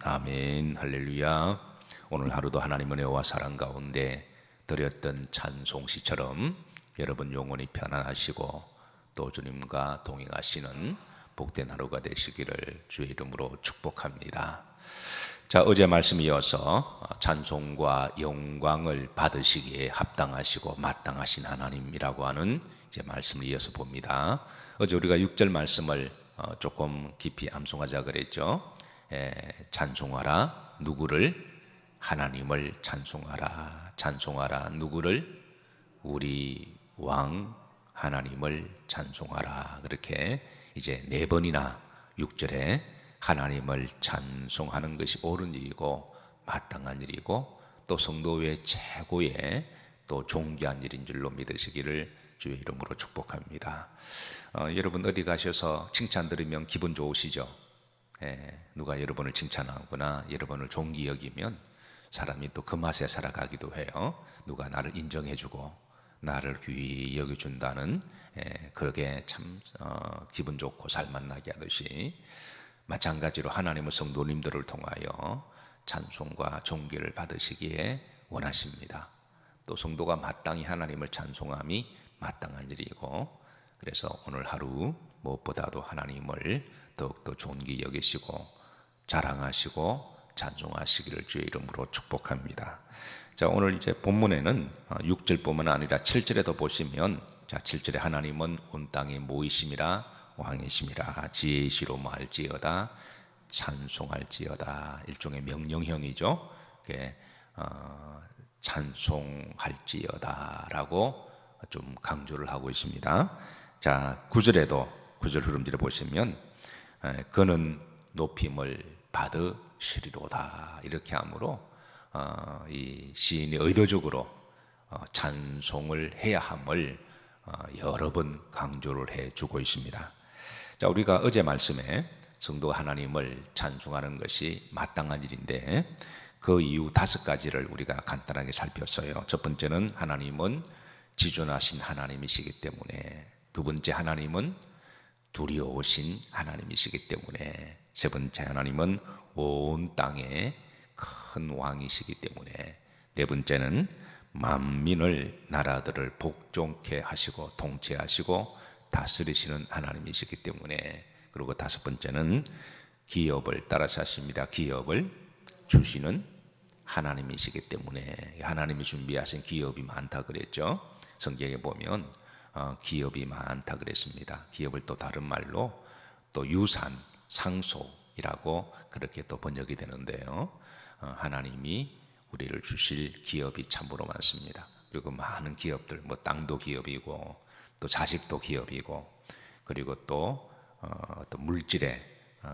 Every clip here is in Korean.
아멘. 할렐루야. 오늘 하루도 하나님의 은혜와 사랑 가운데 드렸던 찬송시처럼 여러분 영혼이 편안하시고 또 주님과 동행하시는 복된 하루가 되시기를 주의 이름으로 축복합니다. 자, 어제 말씀 이어서 찬송과 영광을 받으시기에 합당하시고 마땅하신 하나님이라고 하는 이제 말씀을 이어서 봅니다. 어제 우리가 6절 말씀을 조금 깊이 암송하자 그랬죠. 찬송하라. 누구를? 하나님을 찬송하라. 찬송하라. 누구를? 우리 왕 하나님을 찬송하라. 그렇게 이제 4번이나 6절에 하나님을 찬송하는 것이 옳은 일이고 마땅한 일이고 또 성도의 최고의 또 존귀한 일인 줄로 믿으시기를 주의 이름으로 축복합니다. 여러분 어디 가셔서 칭찬 들으면 기분 좋으시죠? 누가 여러분을 칭찬하거나 여러분을 존귀 여기면 사람이 또 그 맛에 살아가기도 해요. 누가 나를 인정해주고 나를 귀히 여겨준다는 그게 참 기분 좋고 살맛나게 하듯이 마찬가지로 하나님의 성도님들을 통하여 찬송과 존귀를 받으시기에 원하십니다. 또 성도가 마땅히 하나님을 찬송함이 마땅한 일이고, 그래서 오늘 하루 무엇보다도 하나님을 더욱더 존귀 여기시고 자랑하시고 찬송하시기를 주의 이름으로 축복합니다. 자, 오늘 이제 본문에는 6절뿐만 아니라 7절에도 보시면, 자, 7절에 하나님은 온 땅에 모이심이라 왕이심이라 지혜이시로 말지어다 찬송할지어다. 일종의 명령형이죠. 찬송할지어다라고 좀 강조를 하고 있습니다. 자, 9절에도 9절 흐름지를 보시면 그는 높임을 받으시리로다. 이렇게 하므로 이 시인이 의도적으로 찬송을 해야 함을 여러 번 강조를 해주고 있습니다. 자, 우리가 어제 말씀에 성도가 하나님을 찬송하는 것이 마땅한 일인데 그 이유 5가지를 우리가 간단하게 살폈어요. 첫 번째는 하나님은 지존하신 하나님이시기 때문에, 두 번째 하나님은 두려우신 하나님이시기 때문에, 세 번째 하나님은 온 땅의 큰 왕이시기 때문에, 네 번째는 만민을 나라들을 복종케 하시고 통치하시고 다스리시는 하나님이시기 때문에, 그리고 5번째는 기업을 따라서 하십니다. 기업을 주시는 하나님이시기 때문에, 하나님이 준비하신 기업이 많다 그랬죠. 성경에 보면 기업이 많다 그랬습니다. 기업을 또 다른 말로 또 유산, 상속이라고 그렇게 또 번역이 되는데요. 하나님이 우리를 주실 기업이 참으로 많습니다. 그리고 많은 기업들, 뭐 땅도 기업이고 또 자식도 기업이고, 그리고 또 물질에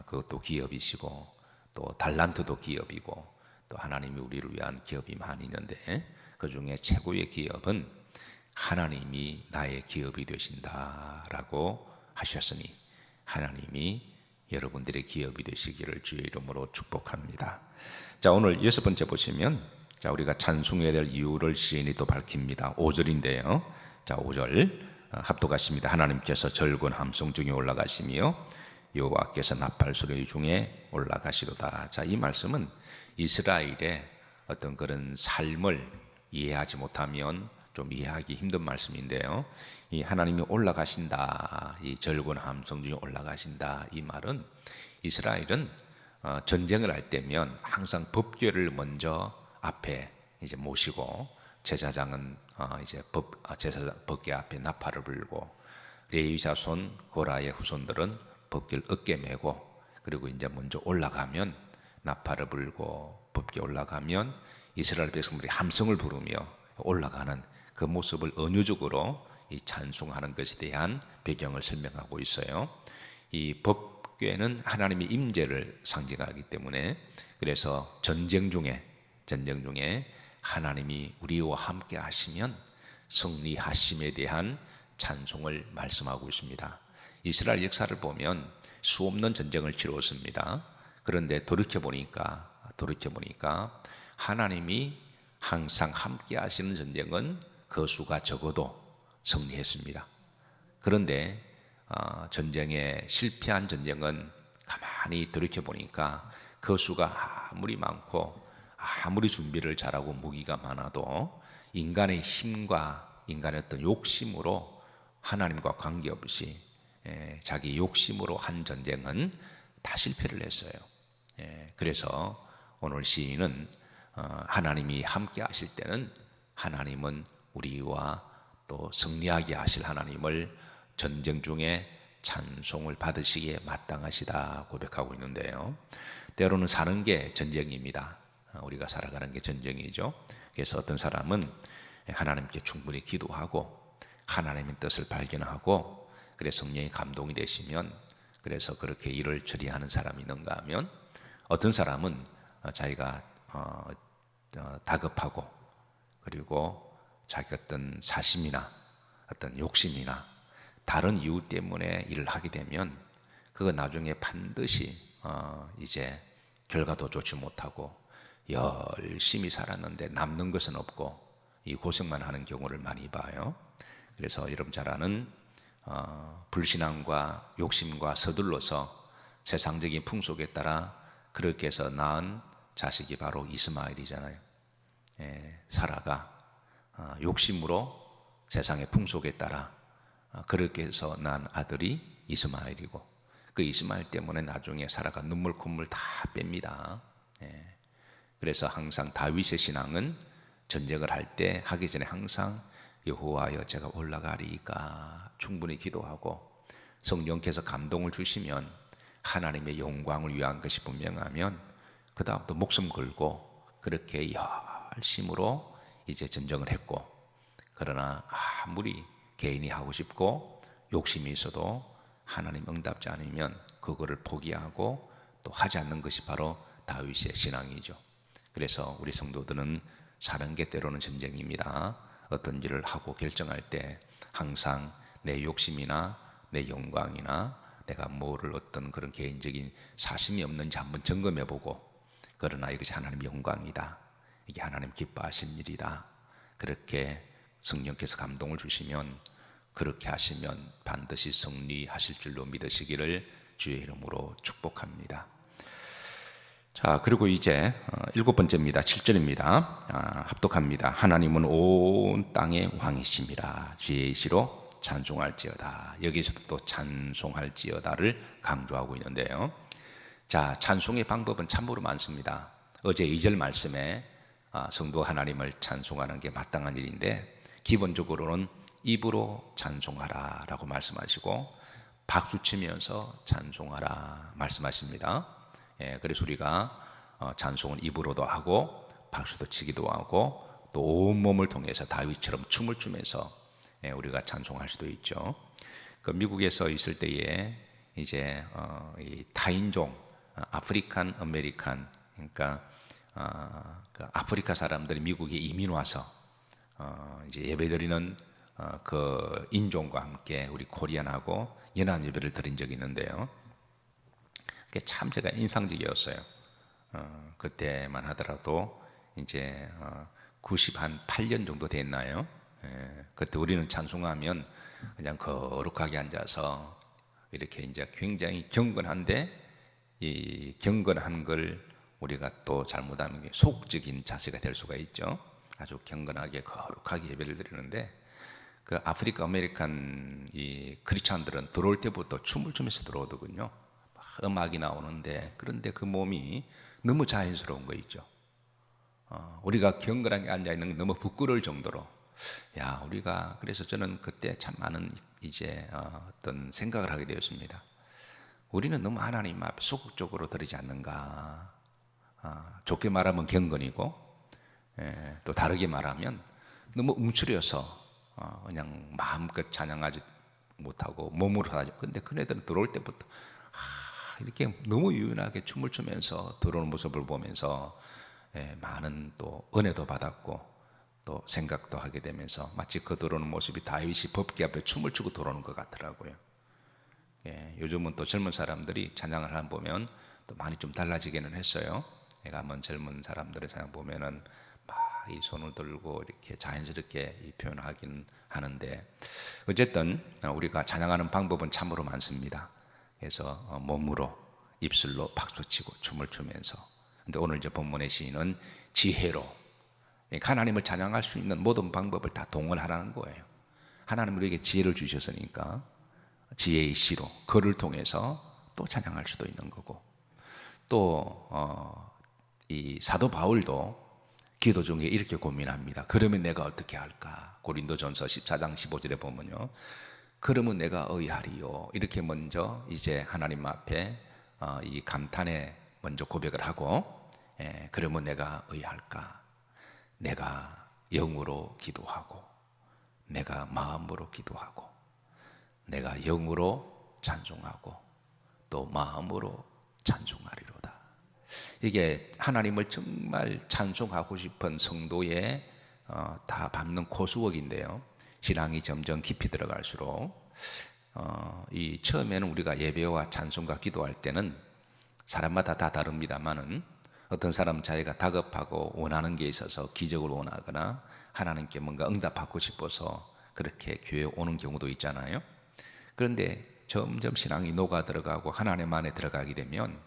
그것도 기업이시고, 또 달란트도 기업이고, 또 하나님이 우리를 위한 기업이 많이 있는데 그 중에 최고의 기업은 하나님이 나의 기업이 되신다라고 하셨으니 하나님이 여러분들의 기업이 되시기를 주의 이름으로 축복합니다. 자, 오늘 6번째 보시면, 자, 우리가 찬송해야 될 이유를 시인이 또 밝힙니다. 5절인데요. 자, 5절 합독하십니다. 하나님께서 절군 함성 중에 올라가시며 여호와께서 나팔 소리 중에 올라가시로다. 자, 이 말씀은 이스라엘의 어떤 그런 삶을 이해하지 못하면 좀 이해하기 힘든 말씀인데요. 이 하나님이 올라가신다, 이 절군 함성 중에 올라가신다, 이 말은 이스라엘은 전쟁을 할 때면 항상 법궤를 먼저 앞에 이제 모시고, 제사장은 이제 법궤 앞에 나팔을 불고, 레위 자손 고라의 후손들은 법궤를 어깨에 메고, 그리고 이제 먼저 올라가면 나팔을 불고 법궤 올라가면 이스라엘 백성들이 함성을 부르며 올라가는 그 모습을 은유적으로 이 찬송하는 것에 대한 배경을 설명하고 있어요. 이 법궤는 하나님의 임재를 상징하기 때문에, 그래서 전쟁 중에 하나님이 우리와 함께 하시면 승리하심에 대한 찬송을 말씀하고 있습니다. 이스라엘 역사를 보면 수없는 전쟁을 치루었습니다. 그런데 돌이켜보니까 하나님이 항상 함께 하시는 전쟁은 그 수가 적어도 승리했습니다. 그런데 전쟁에 실패한 전쟁은 가만히 돌이켜보니까 그 수가 아무리 많고 아무리 준비를 잘하고 무기가 많아도 인간의 힘과 인간의 어떤 욕심으로 하나님과 관계없이 자기 욕심으로 한 전쟁은 다 실패를 했어요. 그래서 오늘 시인은 하나님이 함께 하실 때는 하나님은 우리와 또 승리하게 하실 하나님을 전쟁 중에 찬송을 받으시기에 마땅하시다 고백하고 있는데요. 때로는 사는 게 전쟁입니다. 우리가 살아가는 게 전쟁이죠. 그래서 어떤 사람은 하나님께 충분히 기도하고 하나님의 뜻을 발견하고 그래서 성령의 감동이 되시면 그래서 그렇게 일을 처리하는 사람이 있는가 하면 어떤 사람은 자기가 다급하고 그리고 자기 어떤 사심이나 어떤 욕심이나 다른 이유 때문에 일을 하게 되면 그거 나중에 반드시 이제 결과도 좋지 못하고 열심히 살았는데 남는 것은 없고 이 고생만 하는 경우를 많이 봐요. 그래서 여러분 잘 아는 불신앙과 욕심과 서둘러서 세상적인 풍속에 따라 그렇게 해서 낳은 자식이 바로 이스마엘이잖아요. 사라가 욕심으로 세상의 풍속에 따라 그렇게 해서 낳은 아들이 이스마엘이고 그 이스마엘 때문에 나중에 사라가 눈물 콧물 다 뺍니다. 그래서 항상 다윗의 신앙은 전쟁을 할 때 하기 전에 항상 여호와여 제가 올라가리까 충분히 기도하고 성령께서 감동을 주시면 하나님의 영광을 위한 것이 분명하면 그 다음부터 목숨 걸고 그렇게 열심으로 이제 전쟁을 했고 그러나 아무리 개인이 하고 싶고 욕심이 있어도 하나님 응답지 않으면 그거를 포기하고 또 하지 않는 것이 바로 다윗의 신앙이죠. 그래서 우리 성도들은 사는 게 때로는 전쟁입니다. 어떤 일을 하고 결정할 때 항상 내 욕심이나 내 영광이나 내가 뭐를 어떤 그런 개인적인 사심이 없는지 한번 점검해보고 그러나 이것이 하나님의 영광이다. 이게 하나님 기뻐하신 일이다. 그렇게 성령께서 감동을 주시면 그렇게 하시면 반드시 승리하실 줄로 믿으시기를 주의 이름으로 축복합니다. 자, 그리고 이제 7번째입니다. 7절입니다. 합독합니다. 하나님은 온 땅의 왕이심이라 주의 시로 찬송할지어다. 여기서도 또 찬송할지어다를 강조하고 있는데요. 자, 찬송의 방법은 참으로 많습니다. 어제 2절 말씀에 성도 하나님을 찬송하는 게 마땅한 일인데 기본적으로는 입으로 찬송하라 라고 말씀하시고 박수치면서 찬송하라 말씀하십니다. 그래서 우리가 찬송은 입으로도 하고 박수도 치기도 하고 또 온몸을 통해서 다윗처럼 춤을 추면서 우리가 찬송할 수도 있죠. 그 미국에서 있을 때에 이제 이 타인종 아프리칸 아메리칸 그러니까 그 아프리카 사람들이 미국에 이민 와서 이제 예배드리는 그 인종과 함께 우리 코리안하고 연합 예배를 드린 적이 있는데요. 그게 참 제가 인상적이었어요. 그때만 하더라도 이제 98년 정도 됐나요? 그때 우리는 찬송하면 그냥 거룩하게 앉아서 이렇게 이제 굉장히 경건한데 이 경건한 걸 우리가 또 잘못하면 소극적인 자세가 될 수가 있죠. 아주 경건하게 거룩하게 예배를 드리는데 그 아프리카 아메리칸 이 크리스찬들은 들어올 때부터 춤을 추면서 들어오더군요. 음악이 나오는데 그런데 그 몸이 너무 자연스러운 거 있죠. 우리가 경건하게 앉아 있는 게 너무 부끄러울 정도로 야 우리가 그래서 저는 그때 참 많은 이제 어떤 생각을 하게 되었습니다. 우리는 너무 하나님 앞에 소극적으로 드리지 않는가. 좋게 말하면 경건이고 또 다르게 말하면 너무 움츠려서 그냥 마음껏 찬양하지 못하고 몸으로 하죠. 근데 그네들은 들어올 때부터 이렇게 너무 유연하게 춤을 추면서 들어오는 모습을 보면서 많은 또 은혜도 받았고 또 생각도 하게 되면서 마치 그 들어오는 모습이 다윗이 법궤 앞에 춤을 추고 들어오는 것 같더라고요. 요즘은 또 젊은 사람들이 찬양을 하는 보면 또 많이 좀 달라지기는 했어요. 내가 한번 젊은 사람들의 찬양 보면은 막 이 손을 들고 이렇게 자연스럽게 이 표현하긴 하는데 어쨌든 우리가 찬양하는 방법은 참으로 많습니다. 그래서 몸으로 입술로 박수치고 춤을 추면서. 근데 오늘 이제 본문의 시인은 지혜로, 하나님을 찬양할 수 있는 모든 방법을 다 동원하라는 거예요. 하나님 우리에게 지혜를 주셨으니까 지혜의 시로 글을 통해서 또 찬양할 수도 있는 거고, 또 이 사도 바울도 기도 중에 이렇게 고민합니다. 그러면 내가 어떻게 할까? 고린도전서 14장 15절에 보면요, 그러면 내가 어이하리요, 이렇게 먼저 이제 하나님 앞에 이 감탄에 먼저 고백을 하고, 그러면 내가 어이할까? 내가 영으로 기도하고, 내가 마음으로 기도하고, 내가 영으로 찬송하고, 또 마음으로 찬송하리로다. 이게 하나님을 정말 찬송하고 싶은 성도의 다 밟는 고수옥인데요, 신앙이 점점 깊이 들어갈수록 이 처음에는 우리가 예배와 찬송과 기도할 때는 사람마다 다 다릅니다만은, 어떤 사람은 자기가 다급하고 원하는 게 있어서 기적을 원하거나 하나님께 뭔가 응답받고 싶어서 그렇게 교회에 오는 경우도 있잖아요. 그런데 점점 신앙이 녹아 들어가고 하나님 안에 들어가게 되면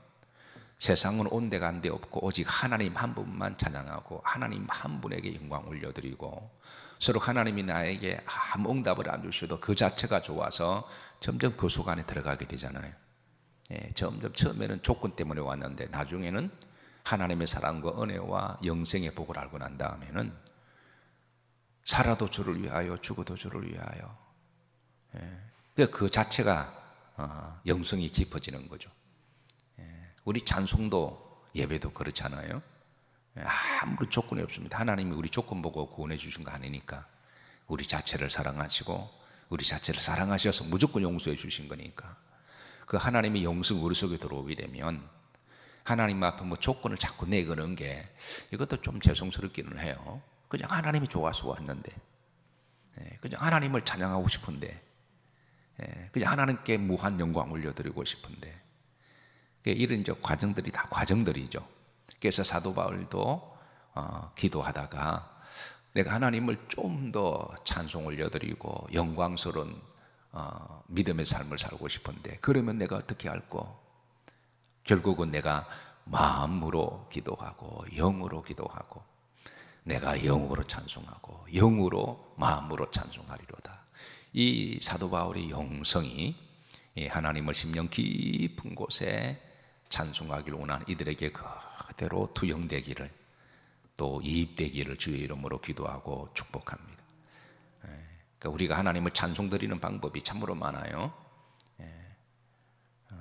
세상은 온데 간데 없고 오직 하나님 한 분만 찬양하고 하나님 한 분에게 영광 올려드리고, 서로 하나님이 나에게 아무 응답을 안 주셔도 그 자체가 좋아서 점점 그 속 안에 들어가게 되잖아요. 점점 처음에는 조건 때문에 왔는데 나중에는 하나님의 사랑과 은혜와 영생의 복을 알고 난 다음에는 살아도 주를 위하여 죽어도 주를 위하여, 그 자체가 영성이 깊어지는 거죠. 우리 찬송도 예배도 그렇잖아요. 아무런 조건이 없습니다. 하나님이 우리 조건 보고 구원해 주신 거 아니니까, 우리 자체를 사랑하시고 우리 자체를 사랑하셔서 무조건 용서해 주신 거니까, 그 하나님의 영성 우리 속에 들어오게 되면 하나님 앞에 뭐 조건을 자꾸 내거는 게 이것도 좀 죄송스럽기는 해요. 그냥 하나님이 좋아서 왔는데, 그냥 하나님을 찬양하고 싶은데, 그냥 하나님께 무한 영광 올려드리고 싶은데, 이런 이제 과정들이 다 과정들이죠. 그래서 사도 바울도 기도하다가 내가 하나님을 좀 더 찬송 올려드리고 영광스러운 믿음의 삶을 살고 싶은데 그러면 내가 어떻게 할꼬? 결국은 내가 마음으로 기도하고 영으로 기도하고, 내가 영으로 찬송하고 영으로 마음으로 찬송하리로다. 이 사도 바울의 영성이 하나님을 심령 깊은 곳에 찬송하기를 원하는 이들에게 그대로 투영되기를, 또 이입되기를 주의 이름으로 기도하고 축복합니다. 그러니까 우리가 하나님을 찬송드리는 방법이 참으로 많아요.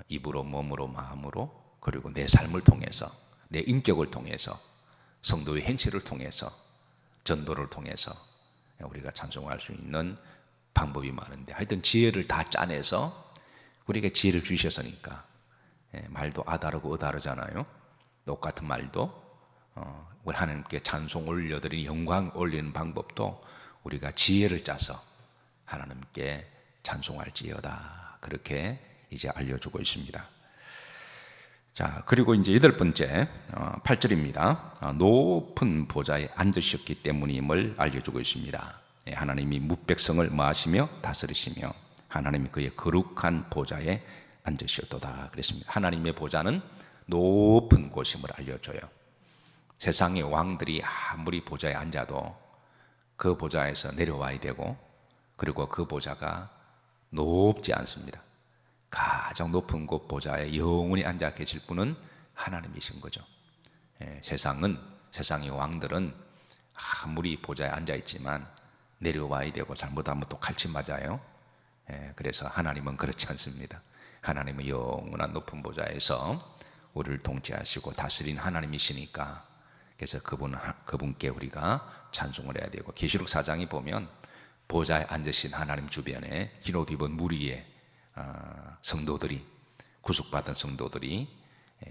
입으로, 몸으로, 마음으로, 그리고 내 삶을 통해서, 내 인격을 통해서, 성도의 행실을 통해서, 전도를 통해서 우리가 찬송할 수 있는 방법이 많은데, 하여튼 지혜를 다 짜내서 우리에게 지혜를 주셨으니까, 말도 아다르고 어다르잖아요. 똑같은 말도 우리 하나님께 찬송 올려드리는, 영광 올리는 방법도 우리가 지혜를 짜서 하나님께 찬송할지어다, 그렇게 이제 알려주고 있습니다. 자, 그리고 이제 8번째 8절입니다. 높은 보좌에 앉으셨기 때문임을 알려주고 있습니다. 하나님이 뭇백성을 마시며 다스리시며 하나님이 그의 거룩한 보좌에 앉으셨도다 그랬습니다. 하나님의 보좌는 높은 곳임을 알려줘요. 세상의 왕들이 아무리 보좌에 앉아도 그 보좌에서 내려와야 되고, 그리고 그 보좌가 높지 않습니다. 가장 높은 곳 보좌에 영원히 앉아 계실 분은 하나님이신 거죠. 세상의 왕들은 아무리 보좌에 앉아 있지만 내려와야 되고 잘못하면 또 칼치 맞아요. 그래서 하나님은 그렇지 않습니다. 하나님은 영원한 높은 보좌에서 우리를 통치하시고 다스린 하나님이시니까, 그래서 그분께 우리가 찬송을 해야 되고, 계시록 4장에 보면 보좌에 앉으신 하나님 주변에 흰 옷 입은 무리의 성도들이, 구속받은 성도들이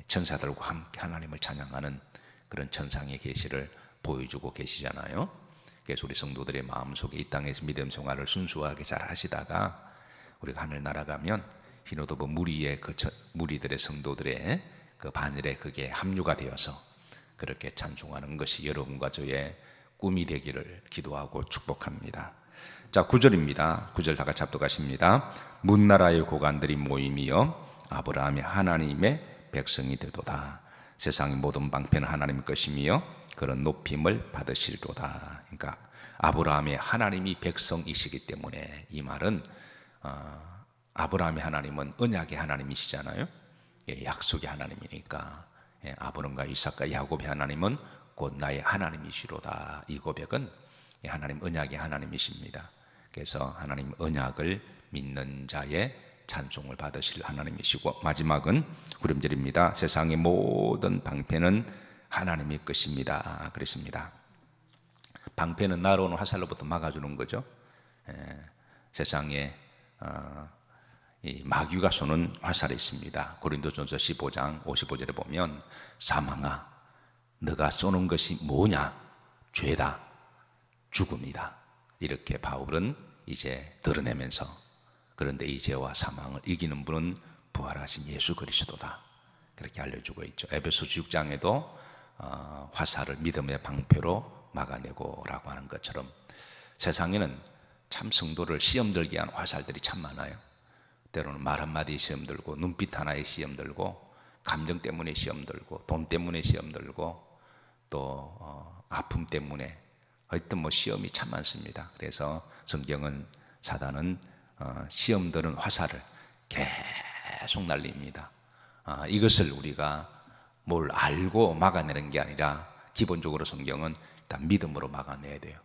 천사들과 함께 하나님을 찬양하는 그런 천상의 계시를 보여주고 계시잖아요. 그래서 우리 성도들의 마음속에 이 땅에서 믿음 생활을 순수하게 잘 하시다가 우리가 하늘 날아가면 흰 옷 입은 무리의 무리들의 성도들의 그 반열에 그게 합류가 되어서 그렇게 찬송하는 것이 여러분과 저의 꿈이 되기를 기도하고 축복합니다. 자, 9절입니다. 9절 다 같이 합독하십니다. 문나라의 고관들이 모임이여 아브라함이 하나님의 백성이 되도다. 세상의 모든 방패는 하나님의 것이며 그런 높임을 받으시리로다. 그러니까 아브라함의 하나님이 백성이시기 때문에 이 말은 아브라함의 하나님은 언약의 하나님이시잖아요. 예, 약속의 하나님이니까 아브람과 이삭과 야곱의 하나님은 곧 나의 하나님이시로다. 이 고백은 하나님 언약의 하나님이십니다. 그래서 하나님 언약을 믿는 자의 찬송을 받으실 하나님이시고, 마지막은 구름절입니다. 세상의 모든 방패는 하나님의 것입니다. 그랬습니다. 방패는 날아오는 화살로부터 막아주는 거죠. 세상에 이 마귀가 쏘는 화살이 있습니다. 고린도전서 15장 55절에 보면 사망아 너가 쏘는 것이 뭐냐? 죄다, 죽음이다. 이렇게 바울은 이제 드러내면서, 그런데 이 죄와 사망을 이기는 분은 부활하신 예수 그리스도다. 그렇게 알려주고 있죠. 에베소 6장에도 화살을 믿음의 방패로 막아내고 라고 하는 것처럼 세상에는 참 성도를 시험 들게 하는 화살들이 참 많아요. 때로는 말 한마디에 시험 들고, 눈빛 하나에 시험 들고, 감정 때문에 시험 들고, 돈 때문에 시험 들고, 또 아픔 때문에, 하여튼 뭐 시험이 참 많습니다. 그래서 성경은, 사단은 시험 드는 화살을 계속 날립니다. 이것을 우리가 뭘 알고 막아내는 게 아니라 기본적으로 성경은 일단 믿음으로 막아내야 돼요.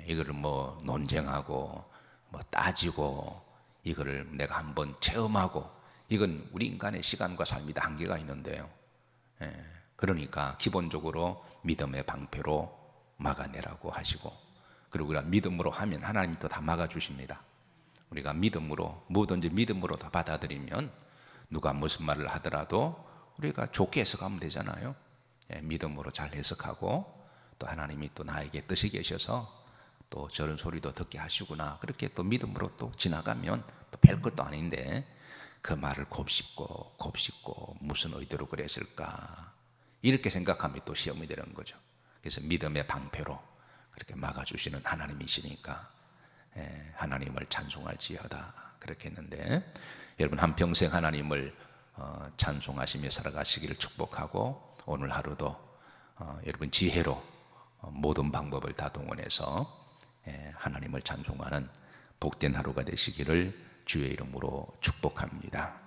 이거를 뭐 논쟁하고 뭐 따지고 이거를 내가 한번 체험하고, 이건 우리 인간의 시간과 삶이 다 한계가 있는데요. 그러니까 기본적으로 믿음의 방패로 막아내라고 하시고, 그리고 우리가 믿음으로 하면 하나님이 또 다 막아주십니다. 우리가 믿음으로, 뭐든지 믿음으로 다 받아들이면 누가 무슨 말을 하더라도 우리가 좋게 해석하면 되잖아요. 믿음으로 잘 해석하고, 또 하나님이 또 나에게 뜻이 계셔서 또 저런 소리도 듣게 하시구나, 그렇게 또 믿음으로 또 지나가면 또 별 것도 아닌데 그 말을 곱씹고 무슨 의도로 그랬을까, 이렇게 생각하면 또 시험이 되는 거죠. 그래서 믿음의 방패로 그렇게 막아주시는 하나님이시니까 하나님을 찬송할지어다, 그렇게 했는데, 여러분 한평생 하나님을 찬송하시며 살아가시기를 축복하고, 오늘 하루도 여러분 지혜로 모든 방법을 다 동원해서 하나님을 찬송하는 복된 하루가 되시기를 주의 이름으로 축복합니다.